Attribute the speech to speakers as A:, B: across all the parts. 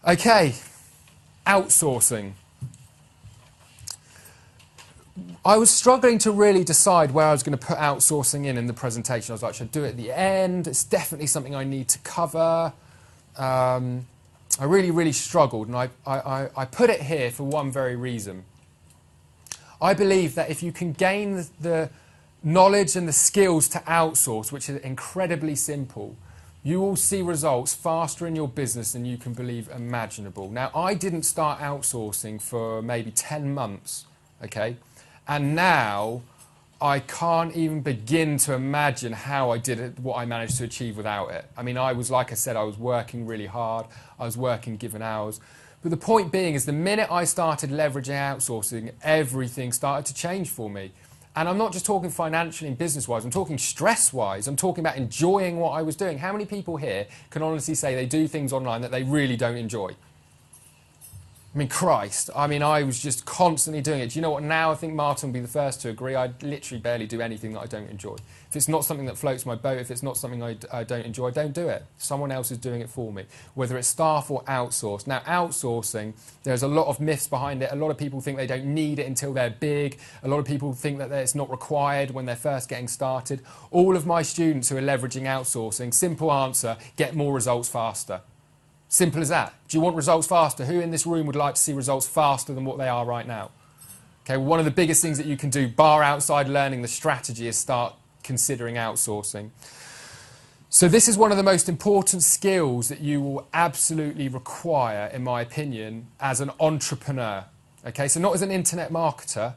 A: Okay, outsourcing. I was struggling to really decide where I was going to put outsourcing in the presentation. I was like, should I do it at the end? It's definitely something I need to cover. I really struggled, and I put it here for one very reason. I believe that if you can gain the knowledge and the skills to outsource, which is incredibly simple, you will see results faster in your business than you can believe imaginable. Now, I didn't start outsourcing for maybe 10 months, okay? And now I can't even begin to imagine how I did it, what I managed to achieve without it. I mean, like I said, I was working really hard. I was working given hours. But the point being is the minute I started leveraging outsourcing, everything started to change for me. And I'm not just talking financially and business-wise, I'm talking stress-wise. I'm talking about enjoying what I was doing. How many people here can honestly say they do things online that they really don't enjoy? I mean, Christ, I mean, I was just constantly doing it. Do you know what? Now I think Martin will be the first to agree. I literally barely do anything that I don't enjoy. If it's not something that floats my boat, if it's not something I don't enjoy, I don't do it. Someone else is doing it for me, whether it's staff or outsourced. Now, outsourcing, there's a lot of myths behind it. A lot of people think they don't need it until they're big. A lot of people think that it's not required when they're first getting started. All of my students who are leveraging outsourcing, simple answer, get more results faster. Simple as that. Do you want results faster? Who in this room would like to see results faster than what they are right now? Okay, well, one of the biggest things that you can do, bar outside learning the strategy, is start considering outsourcing. So this is one of the most important skills that you will absolutely require, in my opinion, as an entrepreneur. Okay, so not as an internet marketer.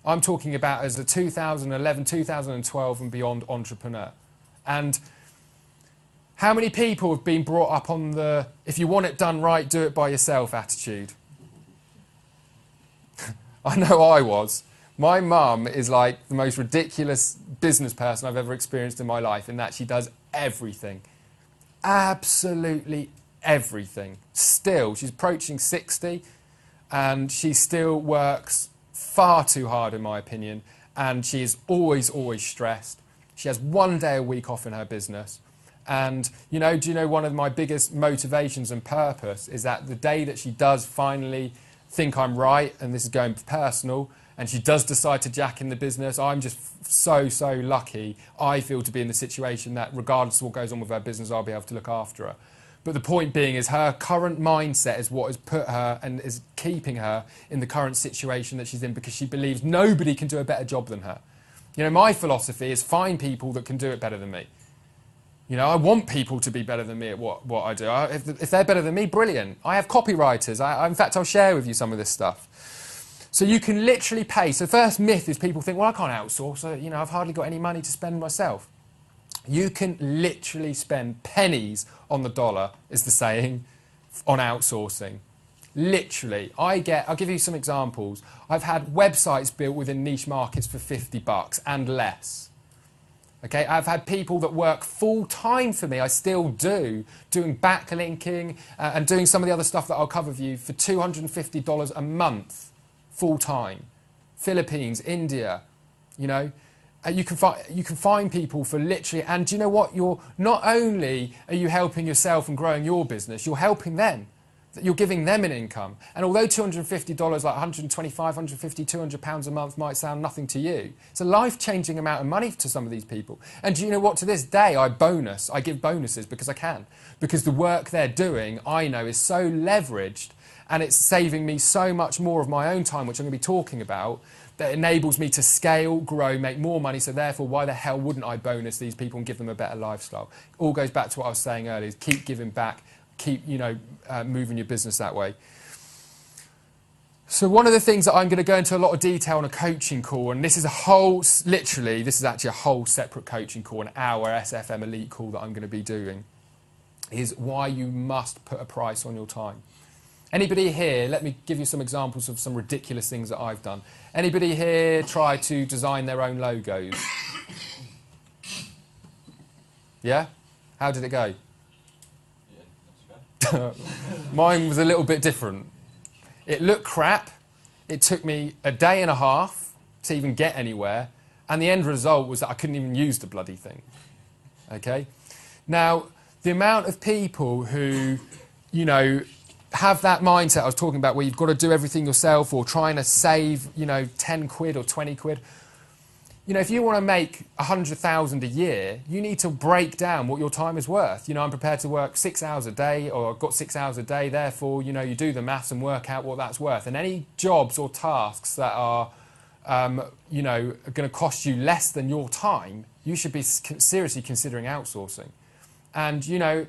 A: I'm talking about as a 2011, 2012 and beyond entrepreneur. And how many people have been brought up on the, if you want it done right, do it by yourself attitude? I know I was. My mum is like the most ridiculous business person I've ever experienced in my life, in that she does everything. Absolutely everything. Still, she's approaching 60 and she still works far too hard, in my opinion, and she is always stressed. She has one day a week off in her business. And, you know, do you know one of my biggest motivations and purpose is that the day that she does finally think I'm right, and this is going personal, and she does decide to jack in the business, I'm just so lucky, I feel, to be in the situation that regardless of what goes on with her business, I'll be able to look after her. But the point being is her current mindset is what has put her and is keeping her in the current situation that she's in, because she believes nobody can do a better job than her. You know, my philosophy is find people that can do it better than me. You know, I want people to be better than me at what I do. If they're better than me, brilliant. I have copywriters. In fact, I'll share with you some of this stuff. So you can literally pay. So the first myth is people think, well, I can't outsource. You know, I've hardly got any money to spend myself. You can literally spend pennies on the dollar, is the saying, on outsourcing. Literally. I'll give you some examples. I've had websites built within niche markets for $50 and less. Okay, I've had people that work full-time for me, I still do, doing backlinking and doing some of the other stuff that I'll cover with you for $250 a month, full-time. Philippines, India, you know. You can find people for literally, and do you know what? Not only are you helping yourself and growing your business, you're helping them. You're giving them an income. And although $250, like $125, $150, £200 a month might sound nothing to you, it's a life-changing amount of money to some of these people. And do you know what? To this day, I give bonuses because I can. Because the work they're doing, I know, is so leveraged, and it's saving me so much more of my own time, which I'm going to be talking about, that enables me to scale, grow, make more money. So therefore, why the hell wouldn't I bonus these people and give them a better lifestyle? All goes back to what I was saying earlier, is keep giving back. Keep, you know, moving your business that way. So one of the things that I'm going to go into a lot of detail on a coaching call, and this is literally, this is actually a whole separate coaching call, an hour SFM Elite call that I'm going to be doing, is why you must put a price on your time. Anybody here, let me give you some examples of some ridiculous things that I've done. Anybody here try to design their own logos? Yeah? How did it go? Mine was a little bit different. It looked crap. It took me a day and a half to even get anywhere. And the end result was that I couldn't even use the bloody thing. Okay? Now, the amount of people who, you know, have that mindset I was talking about where you've got to do everything yourself or trying to save, 10 quid or 20 quid. If you want to make 100,000 a year, you need to break down what your time is worth. I'm prepared to work 6 hours a day, or I've got 6 hours a day, therefore, you do the maths and work out what that's worth. And any jobs or tasks that are, are going to cost you less than your time, you should be seriously considering outsourcing. And,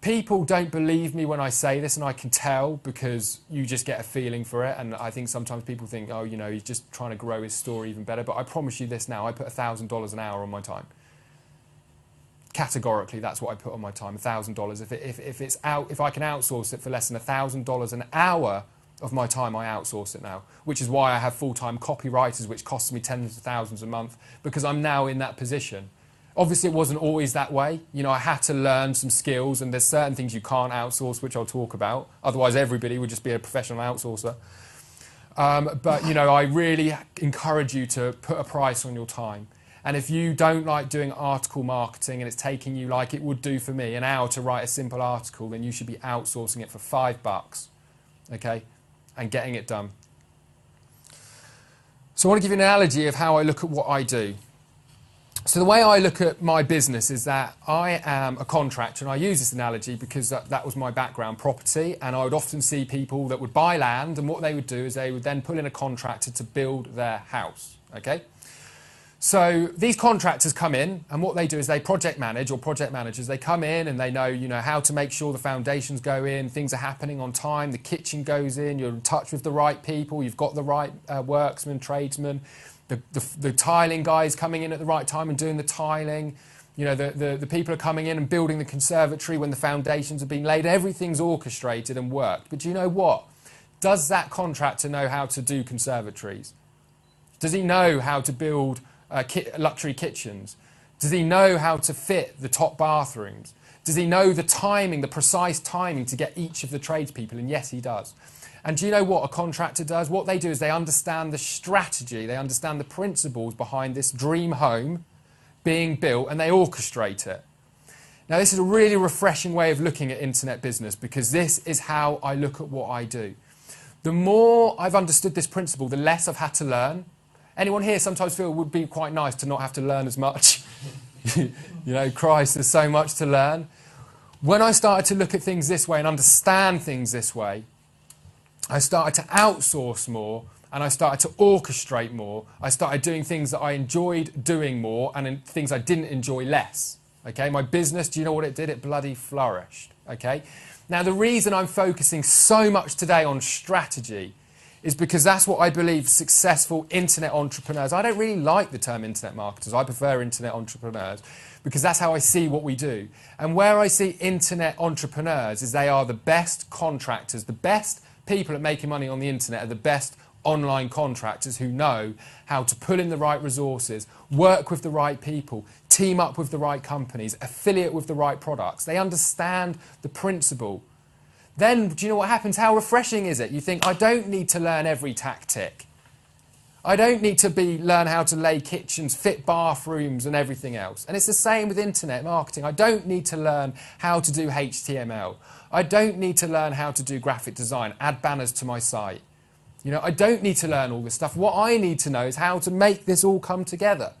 A: people don't believe me when I say this, and I can tell because you just get a feeling for it. And I think sometimes people think, oh, he's just trying to grow his story even better. But I promise you this now, I put $1,000 an hour on my time. Categorically, that's what I put on my time, $1,000. If I can outsource it for less than $1,000 an hour of my time, I outsource it now, which is why I have full-time copywriters, which costs me tens of thousands a month, because I'm now in that position. Obviously, it wasn't always that way. I had to learn some skills, and there's certain things you can't outsource, which I'll talk about. Otherwise, everybody would just be a professional outsourcer. But, I really encourage you to put a price on your time. And if you don't like doing article marketing and it's taking you, like it would do for me, an hour to write a simple article, then you should be outsourcing it for $5, okay, and getting it done. So I want to give you an analogy of how I look at what I do. So the way I look at my business is that I am a contractor, and I use this analogy because that was my background, property, and I would often see people that would buy land, and what they would do is they would then pull in a contractor to build their house, okay? So these contractors come in, and what they do is they project manage, or project managers, they come in and they know, how to make sure the foundations go in, things are happening on time, the kitchen goes in, you're in touch with the right people, you've got the right worksmen, tradesmen, the tiling guys coming in at the right time and doing the tiling. The people are coming in and building the conservatory when the foundations have been laid. Everything's orchestrated and worked. But do you know what? Does that contractor know how to do conservatories? Does he know how to build luxury kitchens? Does he know how to fit the top bathrooms? Does he know the timing, the precise timing to get each of the tradespeople? And yes, he does. And do you know what a contractor does? What they do is they understand the strategy, they understand the principles behind this dream home being built, and they orchestrate it. Now, this is a really refreshing way of looking at internet business, because this is how I look at what I do. The more I've understood this principle, the less I've had to learn. Anyone here sometimes feel it would be quite nice to not have to learn as much? Christ, there's so much to learn. When I started to look at things this way and understand things this way, I started to outsource more, and I started to orchestrate more. I started doing things that I enjoyed doing more, and things I didn't enjoy less. Okay, my business, do you know what it did? It bloody flourished. Okay, now the reason I'm focusing so much today on strategy is because that's what I believe successful internet entrepreneurs. I don't really like the term internet marketers. I prefer internet entrepreneurs, because that's how I see what we do. And where I see internet entrepreneurs is they are the best contractors, the best people at making money on the internet are the best online contractors who know how to pull in the right resources, work with the right people, team up with the right companies, affiliate with the right products. They understand the principle. Then, do you know what happens? How refreshing is it? You think, I don't need to learn every tactic. I don't need to learn how to lay kitchens, fit bathrooms and everything else. And it's the same with internet marketing. I don't need to learn how to do HTML. I don't need to learn how to do graphic design, add banners to my site. I don't need to learn all this stuff. What I need to know is how to make this all come together.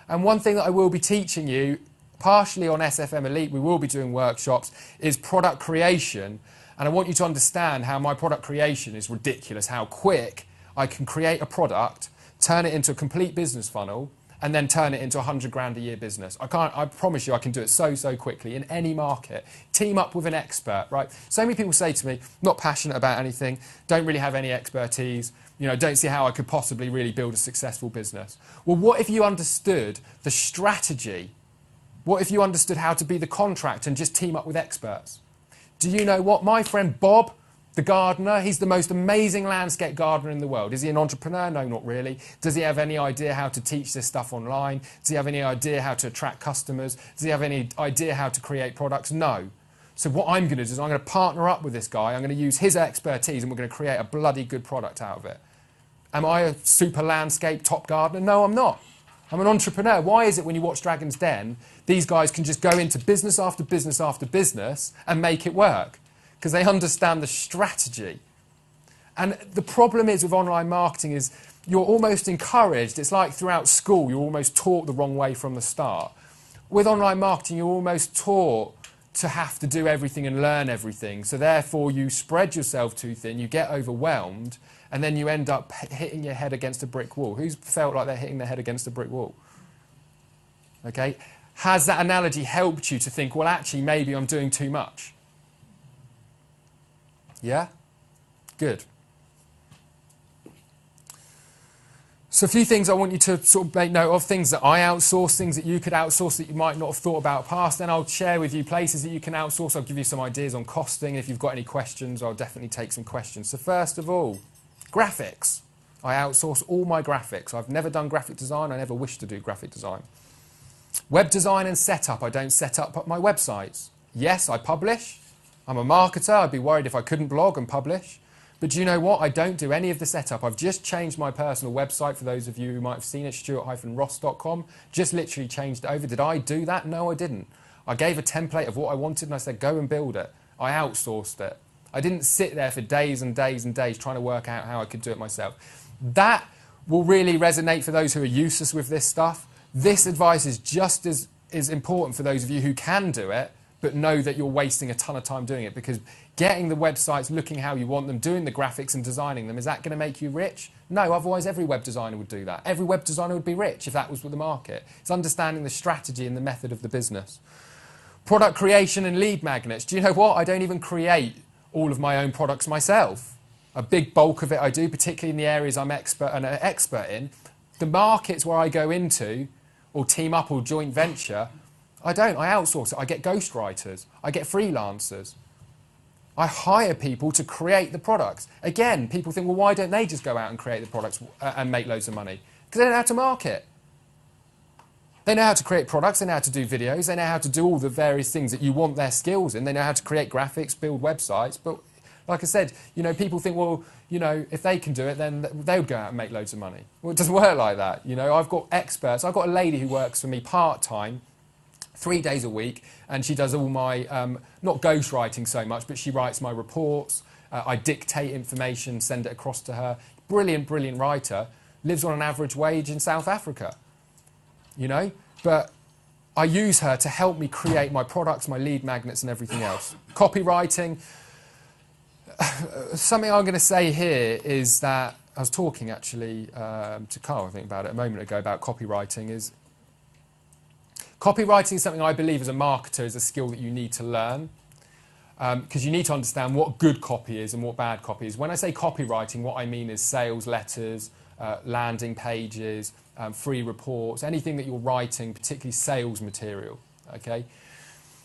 A: And one thing that I will be teaching you, partially on SFM Elite, we will be doing workshops, is product creation. And I want you to understand how my product creation is ridiculous, how quick I can create a product, turn it into a complete business funnel, and then turn it into 100 grand a year business. I promise you I can do it so quickly in any market. Team up with an expert, right? So many people say to me, not passionate about anything, don't really have any expertise, don't see how I could possibly really build a successful business. Well, what if you understood the strategy? What if you understood how to be the contractor and just team up with experts? Do you know what? My friend Bob, the gardener, he's the most amazing landscape gardener in the world. Is he an entrepreneur? No, not really. Does he have any idea how to teach this stuff online? Does he have any idea how to attract customers? Does he have any idea how to create products? No. So what I'm going to do is I'm going to partner up with this guy. I'm going to use his expertise, and we're going to create a bloody good product out of it. Am I a super landscape top gardener? No, I'm not. I'm an entrepreneur. Why is it when you watch Dragon's Den, these guys can just go into business after business after business and make it work? because they understand the strategy. And the problem is with online marketing is you're almost encouraged. It's like throughout school, you're almost taught the wrong way from the start. With online marketing, you're almost taught to have to do everything and learn everything. So therefore, you spread yourself too thin, you get overwhelmed, and then you end up hitting your head against a brick wall. Who's felt like they're hitting their head against a brick wall? Okay? Has that analogy helped you to think, well, actually, maybe I'm doing too much? Yeah? Good. So a few things I want you to sort of make note of, things that I outsource, things that you could outsource that you might not have thought about past. Then I'll share with you places that you can outsource. I'll give you some ideas on costing. If you've got any questions, I'll definitely take some questions. So first of all, graphics. I outsource all my graphics. I've never done graphic design. I never wish to do graphic design. Web design and setup. I don't set up my websites. Yes, I publish. I'm a marketer. I'd be worried if I couldn't blog and publish. But do you know what? I don't do any of the setup. I've just changed my personal website, for those of you who might have seen it, stuart-ross.com. Just literally changed it over. Did I do that? No, I didn't. I gave a template of what I wanted and I said, go and build it. I outsourced it. I didn't sit there for days and days and days trying to work out how I could do it myself. That will really resonate for those who are useless with this stuff. This advice is just as important for those of you who can do it, but know that you're wasting a ton of time doing it, because getting the websites looking how you want them, doing the graphics and designing them, is that going to make you rich? No, otherwise every web designer would do that. Every web designer would be rich if that was with the market. It's understanding the strategy and the method of the business. Product creation and lead magnets. Do you know what? I don't even create all of my own products myself. A big bulk of it I do, particularly in the areas I'm expert in. The markets where I go into, or team up or joint venture, I don't. I outsource it. I get ghostwriters. I get freelancers. I hire people to create the products. Again, people think, well, why don't they just go out and create the products and make loads of money? Because they don't know how to market. They know how to create products. They know how to do videos. They know how to do all the various things that you want their skills in. They know how to create graphics, build websites. But like I said, you know, people think, well, you know, if they can do it, then they would go out and make loads of money. Well, it doesn't work like that. You know, I've got experts. I've got a lady who works for me part-time, 3 days a week, and she does all my, not ghostwriting so much, but she writes my reports. I dictate information, send it across to her. Brilliant, brilliant writer. Lives on an average wage in South Africa, you know? But I use her to help me create my products, my lead magnets and everything else. Copywriting. Something I'm going to say here is that, I was talking actually to Carl, I think, about it a moment ago, about copywriting, is copywriting is something I believe as a marketer is a skill that you need to learn, because you need to understand what good copy is and what bad copy is. When I say copywriting, what I mean is sales letters, landing pages, free reports, anything that you're writing, particularly sales material, okay?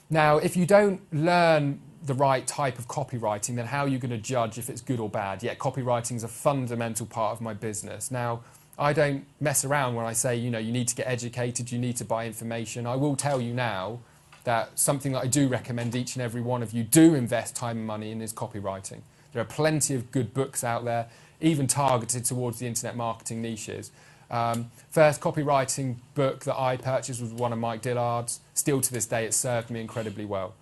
A: Now, if you don't learn the right type of copywriting, then how are you going to judge if it's good or bad? Yet copywriting is a fundamental part of my business. Now, I don't mess around when I say, you know, you need to get educated, you need to buy information. I will tell you now that something that I do recommend each and every one of you do invest time and money in is copywriting. There are plenty of good books out there, even targeted towards the internet marketing niches. First copywriting book that I purchased was one of Mike Dillard's. Still to this day, it served me incredibly well.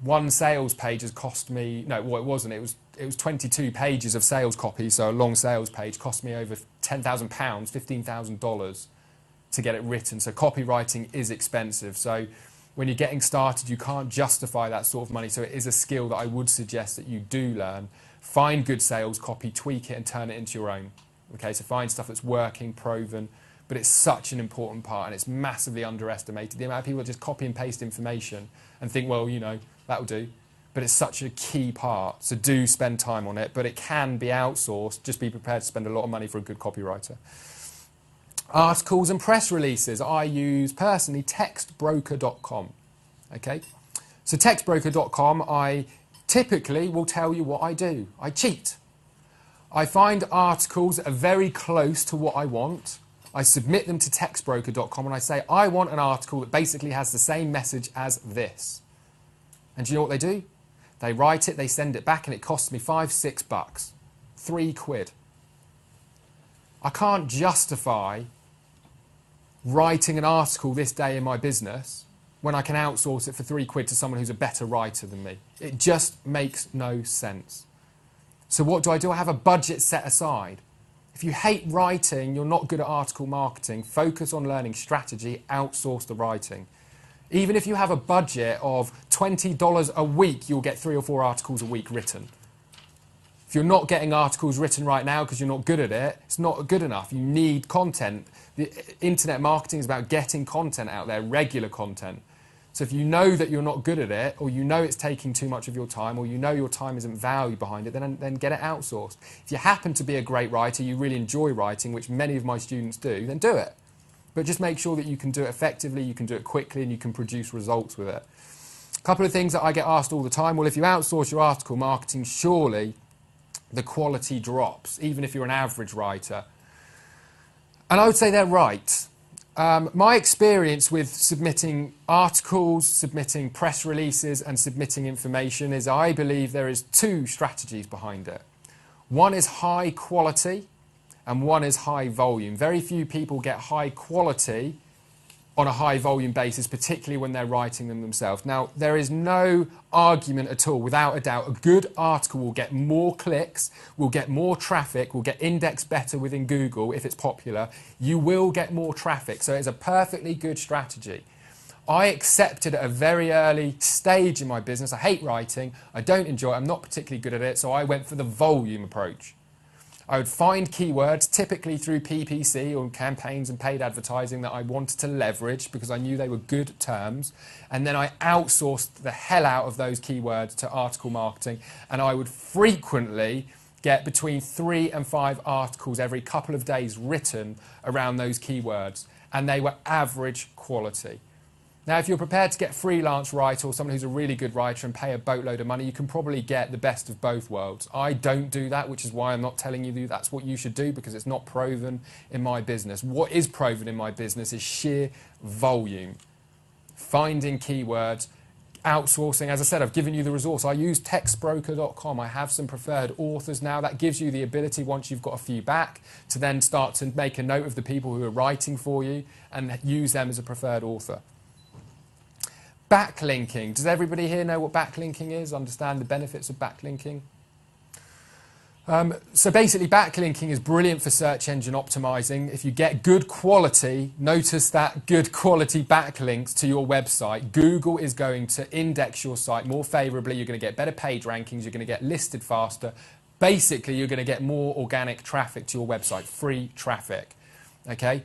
A: One sales page has cost me, no, well, it wasn't, it was 22 pages of sales copy, so a long sales page cost me over £10,000, $15,000 to get it written. So copywriting is expensive. So when you're getting started, you can't justify that sort of money. So it is a skill that I would suggest that you do learn. Find good sales copy, tweak it and turn it into your own. Okay, so find stuff that's working, proven, but it's such an important part and it's massively underestimated. The amount of people that just copy and paste information and think, well, you know, that'll do. But it's such a key part, so do spend time on it, but it can be outsourced. Just be prepared to spend a lot of money for a good copywriter. Articles and press releases. I use, personally, textbroker.com. Okay? So textbroker.com, I typically will tell you what I do. I cheat. I find articles that are very close to what I want. I submit them to textbroker.com and I say, I want an article that basically has the same message as this. And do you know what they do? They write it, they send it back, and it costs me $5, $6, £3. I can't justify writing an article this day in my business when I can outsource it for £3 to someone who's a better writer than me? It just makes no sense. So what do? I have a budget set aside. If you hate writing, you're not good at article marketing, focus on learning strategy, outsource the writing. Even if you have a budget of $20 a week, you'll get 3 or 4 articles a week written. If you're not getting articles written right now because you're not good at it, it's not good enough. You need content. The internet marketing is about getting content out there, regular content. So if you know that you're not good at it, or you know it's taking too much of your time, or you know your time isn't valued behind it, then get it outsourced. If you happen to be a great writer, you really enjoy writing, which many of my students do, then do it. But just make sure that you can do it effectively, you can do it quickly, and you can produce results with it. A couple of things that I get asked all the time. Well, if you outsource your article marketing, surely the quality drops, even if you're an average writer. And I would say they're right. My experience with submitting articles, submitting press releases and submitting information is I believe there is 2 strategies behind it. One is high quality and one is high volume. Very few people get high quality on a high volume basis, particularly when they're writing them themselves. Now, there is no argument at all, without a doubt, a good article will get more clicks, will get more traffic, will get indexed better within Google if it's popular. You will get more traffic, so it's a perfectly good strategy. I accepted at a very early stage in my business, I hate writing, I don't enjoy it, I'm not particularly good at it, so I went for the volume approach. I would find keywords, typically through PPC or campaigns and paid advertising that I wanted to leverage because I knew they were good terms. And then I outsourced the hell out of those keywords to article marketing. And I would frequently get between 3 and 5 articles every couple of days written around those keywords. And they were average quality. Now, if you're prepared to get a freelance writer or someone who's a really good writer and pay a boatload of money, you can probably get the best of both worlds. I don't do that, which is why I'm not telling you that's what you should do, because it's not proven in my business. What is proven in my business is sheer volume. Finding keywords, outsourcing. As I said, I've given you the resource. I use textbroker.com. I have some preferred authors now. That gives you the ability, once you've got a few back, to then start to make a note of the people who are writing for you and use them as a preferred author. Backlinking. Does everybody here know what backlinking is? Understand the benefits of backlinking? So basically, backlinking is brilliant for search engine optimizing. If you get good quality, notice that good quality backlinks to your website, Google is going to index your site more favorably. You're going to get better page rankings. You're going to get listed faster. Basically, you're going to get more organic traffic to your website, free traffic. Okay?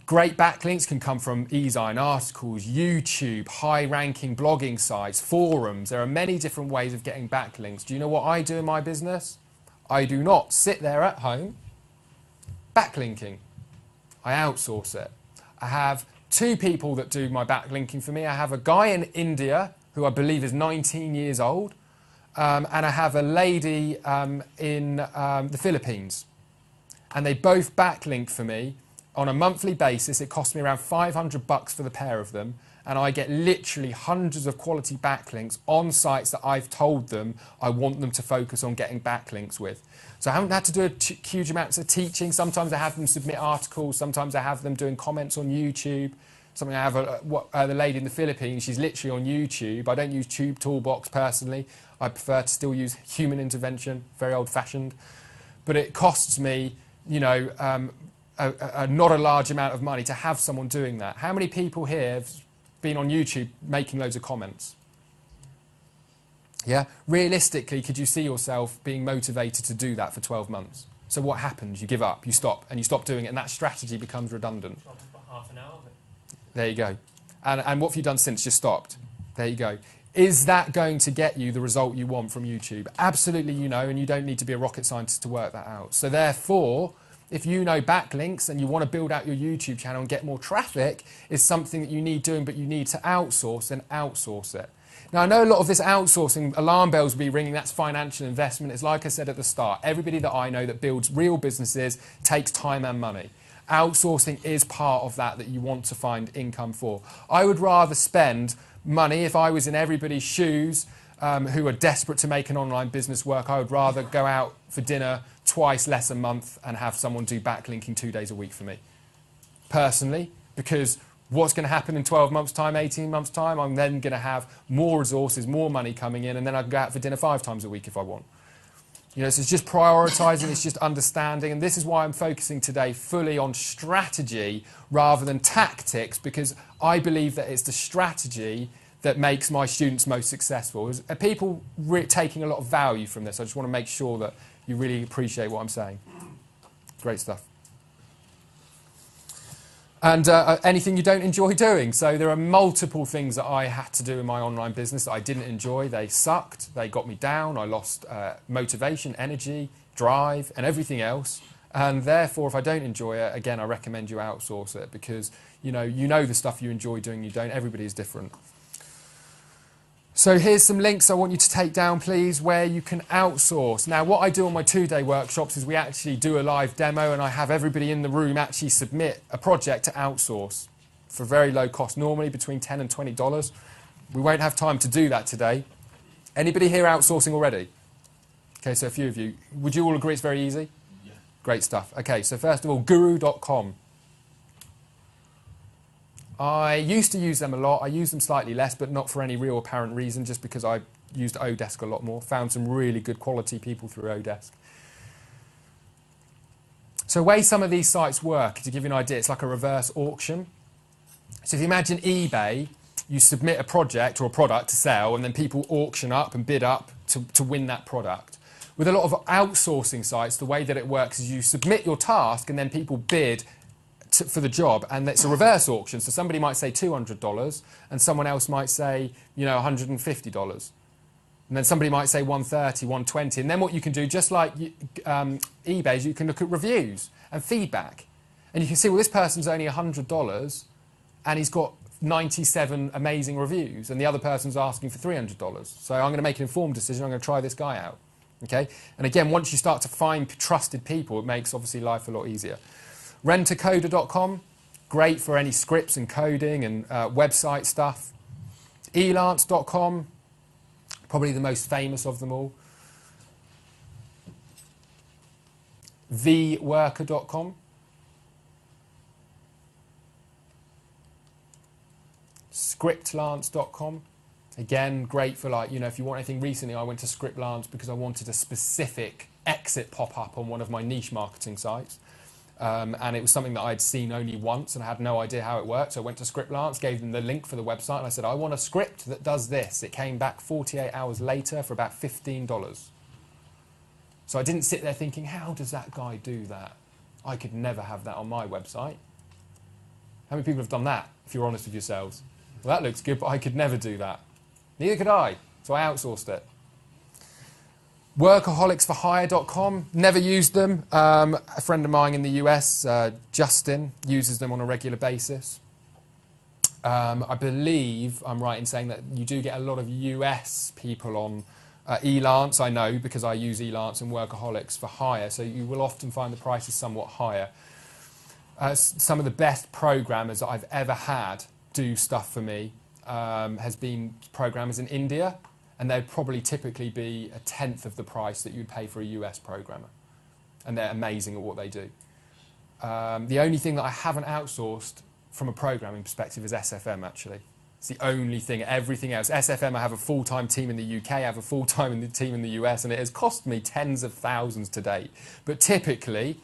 A: Great backlinks can come from e-zine articles, YouTube, high-ranking blogging sites, forums. There are many different ways of getting backlinks. Do you know what I do in my business? I do not sit there at home backlinking. I outsource it. I have 2 people that do my backlinking for me. I have a guy in India who I believe is 19 years old, and I have a lady in the Philippines. And they both backlink for me. On a monthly basis, it costs me around $500 for the pair of them, and I get literally hundreds of quality backlinks on sites that I've told them I want them to focus on getting backlinks with. So I haven't had to do huge amounts of teaching. Sometimes I have them submit articles, sometimes I have them doing comments on YouTube. Something I have the lady in the Philippines, she's literally on YouTube. I don't use Tube Toolbox personally. I prefer to still use human intervention, very old-fashioned. But it costs me, you know, not a large amount of money to have someone doing that. How many people here have been on YouTube making loads of comments? Yeah? Realistically, could you see yourself being motivated to do that for 12 months? So what happens? You give up, you stop, and you stop doing it, and that strategy becomes redundant.
B: About half an hour of it.
A: There you go. And what have you done since? Just stopped. There you go. Is that going to get you the result you want from YouTube? Absolutely, you know, and you don't need to be a rocket scientist to work that out. So therefore, if you know backlinks and you want to build out your YouTube channel and get more traffic, is something that you need doing, but you need to outsource, then outsource it. Now, I know a lot of this outsourcing, alarm bells will be ringing, that's financial investment. It's like I said at the start, everybody that I know that builds real businesses takes time and money. Outsourcing is part of that you want to find income for. I would rather spend money, if I was in everybody's shoes who are desperate to make an online business work, I would rather go out for dinner twice less a month and have someone do backlinking 2 days a week for me. Personally, because What's going to happen in 12 months' time, 18 months' time? I'm then going to have more resources, more money coming in, and then I can go out for dinner 5 times a week if I want. You know, so it's just prioritising, it's just understanding, and this is why I'm focusing today fully on strategy rather than tactics, because I believe that it's the strategy that makes my students most successful. Are people taking a lot of value from this? I just want to make sure that you really appreciate what I'm saying. Great stuff. And anything you don't enjoy doing. So there are multiple things that I had to do in my online business that I didn't enjoy. They sucked. They got me down. I lost motivation, energy, drive, and everything else. And therefore, if I don't enjoy it, again, I recommend you outsource it, because you know the stuff you enjoy doing, you don't. Everybody is different. So here's some links I want you to take down, please, where you can outsource. Now, what I do on my 2-day workshops is we actually do a live demo, and I have everybody in the room actually submit a project to outsource for very low cost, normally between $10 and $20. We won't have time to do that today. Anybody here outsourcing already? Okay, so a few of you. Would you all agree it's very easy? Yeah. Great stuff. Okay, so first of all, guru.com. I used to use them a lot. I use them slightly less, but not for any real apparent reason, just because I used Odesk a lot more. Found some really good quality people through Odesk. So the way some of these sites work, to give you an idea, it's like a reverse auction. So if you imagine eBay, you submit a project or a product to sell, and then people auction up and bid up to win that product. With a lot of outsourcing sites, the way that it works is you submit your task, and then people bid for the job, and it's a reverse auction. So somebody might say $200, and someone else might say, you know, $150. And then somebody might say $130, $120. And then what you can do, just like eBay, is you can look at reviews and feedback. And you can see, well, this person's only $100, and he's got 97 amazing reviews, and the other person's asking for $300. So I'm going to make an informed decision. I'm going to try this guy out. Okay? And again, once you start to find trusted people, it makes, obviously, life a lot easier. Rentacoder.com, great for any scripts and coding and website stuff. Elance.com, probably the most famous of them all. vworker.com. Scriptlance.com. Again, great for, like, you know, if you want anything. Recently, I went to Scriptlance because I wanted a specific exit pop up on one of my niche marketing sites. And it was something that I'd seen only once, and I had no idea how it worked. So I went to Scriptlance, gave them the link for the website, and I said, I want a script that does this. It came back 48 hours later for about $15. So I didn't sit there thinking, how does that guy do that? I could never have that on my website. How many people have done that, if you're honest with yourselves? Well, that looks good, but I could never do that. Neither could I. So I outsourced it. Workaholicsforhire.com, never used them. A friend of mine in the US, Justin, uses them on a regular basis. I believe I'm right in saying that you do get a lot of US people on Elance, I know, because I use Elance and Workaholics for Hire, so you will often find the prices somewhat higher. Some of the best programmers that I've ever had do stuff for me has been programmers in India. And they'd probably typically be 1/10 of the price that you'd pay for a US programmer. And they're amazing at what they do. The only thing that I haven't outsourced from a programming perspective is SFM, actually. It's the only thing. Everything else. SFM, I have a full-time team in the UK, I have a full-time team in the US, and it has cost me tens of thousands to date. But typically,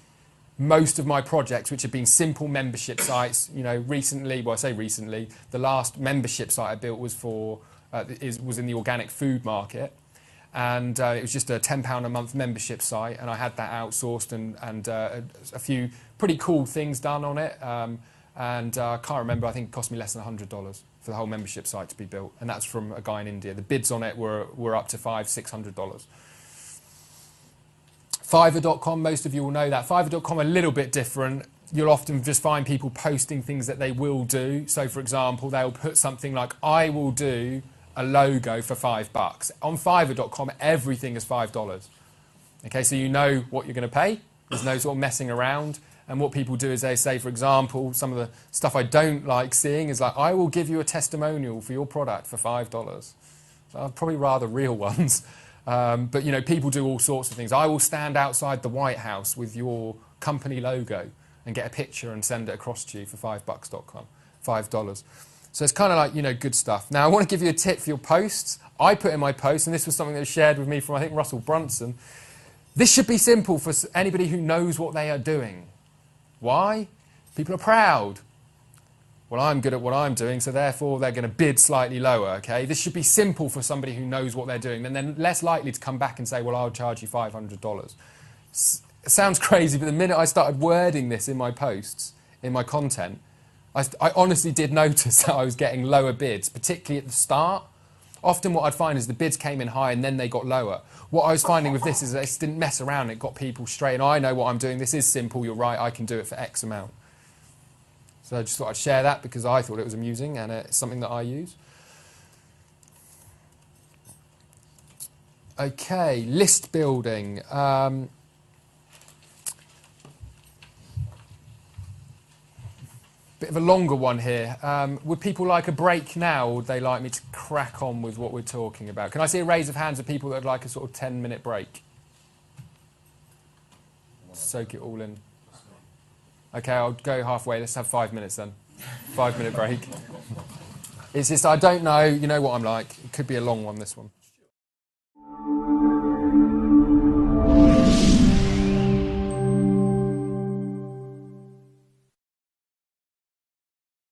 A: most of my projects, which have been simple membership sites, you know, recently, well, I say recently, the last membership site I built was for... was in the organic food market, and it was just a £10 a month membership site, and I had that outsourced and a few pretty cool things done on it, and I can't remember, I think it cost me less than $100 for the whole membership site to be built, and that's from a guy in India. The bids on it were up to $500–600. Fiverr.com, most of you will know that. Fiverr.com, a little bit different. You'll often just find people posting things that they will do. So, for example, they'll put something like, I will do a logo for $5. On Fiverr.com, everything is $5. Okay, so you know what you're going to pay. There's no sort of messing around. And what people do is they say, for example, some of the stuff I don't like seeing is like, I will give you a testimonial for your product for $5. So I'd probably rather real ones. But, you know, people do all sorts of things. I will stand outside the White House with your company logo and get a picture and send it across to you for $5.com. $5. So it's kind of like, you know, good stuff. Now, I want to give you a tip for your posts. I put in my post, and this was something that was shared with me from, I think, Russell Brunson. This should be simple for anybody who knows what they are doing. Why? People are proud. Well, I'm good at what I'm doing, so therefore they're going to bid slightly lower, okay? This should be simple for somebody who knows what they're doing. Then they're less likely to come back and say, well, I'll charge you $500. It sounds crazy, but the minute I started wording this in my posts, in my content, I honestly did notice that I was getting lower bids, particularly at the start. Often what I'd find is the bids came in high and then they got lower. What I was finding with this is that I just didn't mess around. It got people straight. And I know what I'm doing. This is simple. You're right. I can do it for X amount. So I just thought I'd share that because I thought it was amusing and it's something that I use. Okay, list building. Bit of a longer one here. Would people like a break now, or would they like me to crack on with what we're talking about? Can I see a raise of hands of people that would like a sort of 10-minute break? Soak it all in. Okay, I'll go halfway. Let's have 5 minutes then. 5-minute break. It's just, I don't know. You know what I'm like. It could be a long one, this one.